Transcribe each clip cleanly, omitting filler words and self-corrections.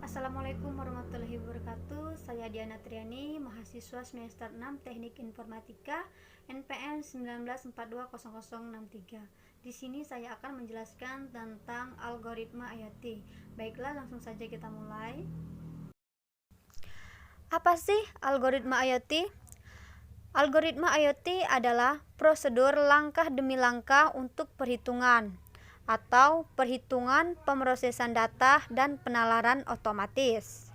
Assalamualaikum warahmatullahi wabarakatuh. Saya Diana Triani, mahasiswa semester 6 Teknik Informatika NPM 19420063. Di sini saya akan menjelaskan tentang algoritma IoT. Baiklah, langsung saja kita mulai. Apa sih algoritma IoT? Algoritma IoT adalah prosedur langkah demi langkah untuk perhitungan atau perhitungan pemrosesan data dan penalaran otomatis.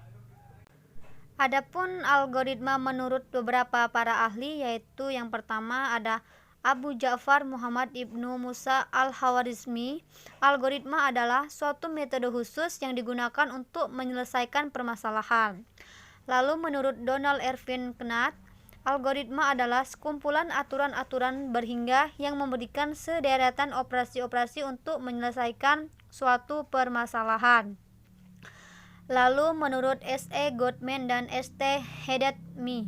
Adapun algoritma menurut beberapa para ahli, yaitu yang pertama ada Abu Ja'far Muhammad Ibnu Musa Al-Khawarizmi. Algoritma adalah suatu metode khusus yang digunakan untuk menyelesaikan permasalahan. Lalu menurut Donald Ervin Knapp, algoritma adalah sekumpulan aturan-aturan berhingga yang memberikan sederetan operasi-operasi untuk menyelesaikan suatu permasalahan. Lalu menurut S.E. Goodman dan S.T. Hedetmi,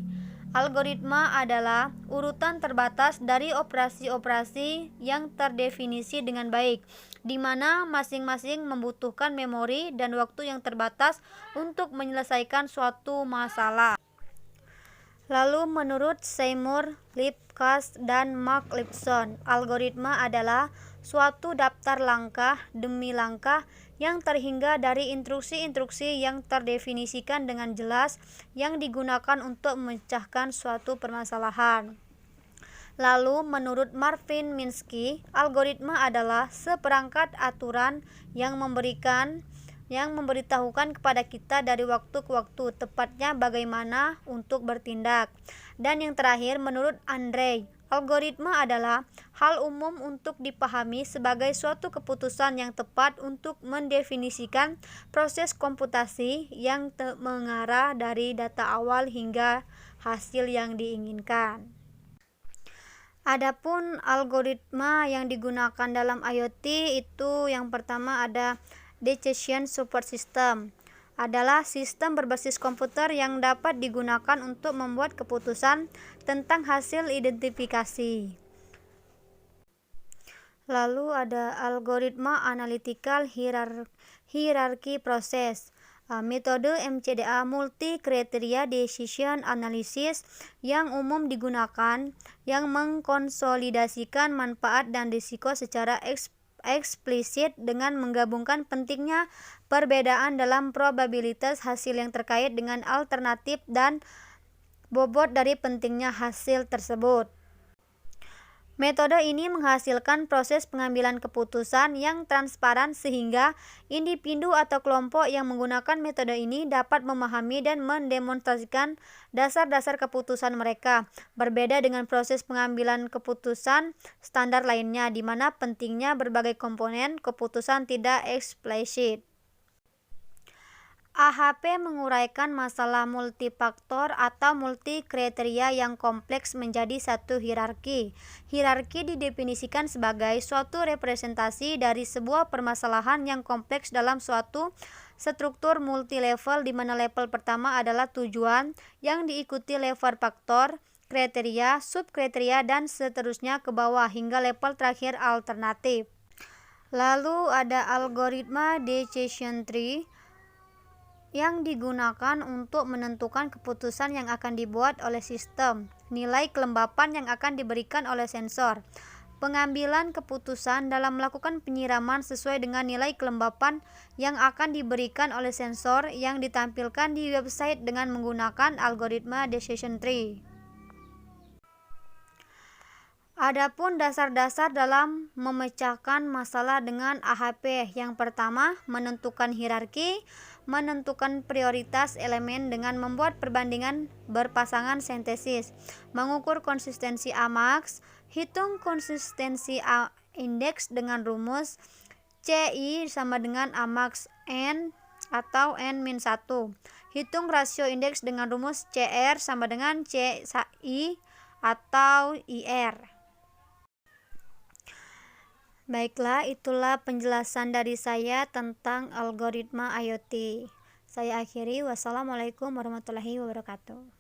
algoritma adalah urutan terbatas dari operasi-operasi yang terdefinisi dengan baik, di mana masing-masing membutuhkan memori dan waktu yang terbatas untuk menyelesaikan suatu masalah. Lalu menurut Seymour, Lipkas, dan Mark Lipson, algoritma adalah suatu daftar langkah demi langkah yang terhingga dari instruksi-instruksi yang terdefinisikan dengan jelas yang digunakan untuk memecahkan suatu permasalahan. Lalu menurut Marvin Minsky, algoritma adalah seperangkat aturan yang memberitahukan kepada kita dari waktu ke waktu tepatnya bagaimana untuk bertindak. Dan yang terakhir menurut Andrei, algoritma adalah hal umum untuk dipahami sebagai suatu keputusan yang tepat untuk mendefinisikan proses komputasi yang mengarah dari data awal hingga hasil yang diinginkan. Adapun algoritma yang digunakan dalam IoT itu yang pertama ada Decision Support System, adalah sistem berbasis komputer yang dapat digunakan untuk membuat keputusan tentang hasil identifikasi. Lalu ada algoritma analytical hierarchy process, metode MCDA multi criteria decision analysis yang umum digunakan yang mengkonsolidasikan manfaat dan risiko secara eksplisit dengan menggabungkan pentingnya perbedaan dalam probabilitas hasil yang terkait dengan alternatif dan bobot dari pentingnya hasil tersebut. Metode ini menghasilkan proses pengambilan keputusan yang transparan sehingga individu atau kelompok yang menggunakan metode ini dapat memahami dan mendemonstrasikan dasar-dasar keputusan mereka. Berbeda dengan proses pengambilan keputusan standar lainnya, di mana pentingnya berbagai komponen keputusan tidak eksplisit. AHP menguraikan masalah multifaktor atau multikriteria yang kompleks menjadi satu hierarki. Hierarki didefinisikan sebagai suatu representasi dari sebuah permasalahan yang kompleks dalam suatu struktur multilevel, di mana level pertama adalah tujuan yang diikuti level faktor, kriteria, subkriteria, dan seterusnya ke bawah hingga level terakhir alternatif. Lalu ada algoritma decision tree yang digunakan untuk menentukan keputusan yang akan dibuat oleh sistem, nilai kelembapan yang akan diberikan oleh sensor, pengambilan keputusan dalam melakukan penyiraman sesuai dengan nilai kelembapan yang akan diberikan oleh sensor yang ditampilkan di website dengan menggunakan algoritma decision tree. Adapun dasar-dasar dalam memecahkan masalah dengan AHP, yang pertama menentukan hierarki, menentukan prioritas elemen dengan membuat perbandingan berpasangan sintesis, mengukur konsistensi AMAX, hitung konsistensi indeks dengan rumus CI sama dengan AMAX N atau N-1, hitung rasio indeks dengan rumus CR sama dengan CI atau IR. Baiklah, itulah penjelasan dari saya tentang algoritma IoT. Saya akhiri, wassalamualaikum warahmatullahi wabarakatuh.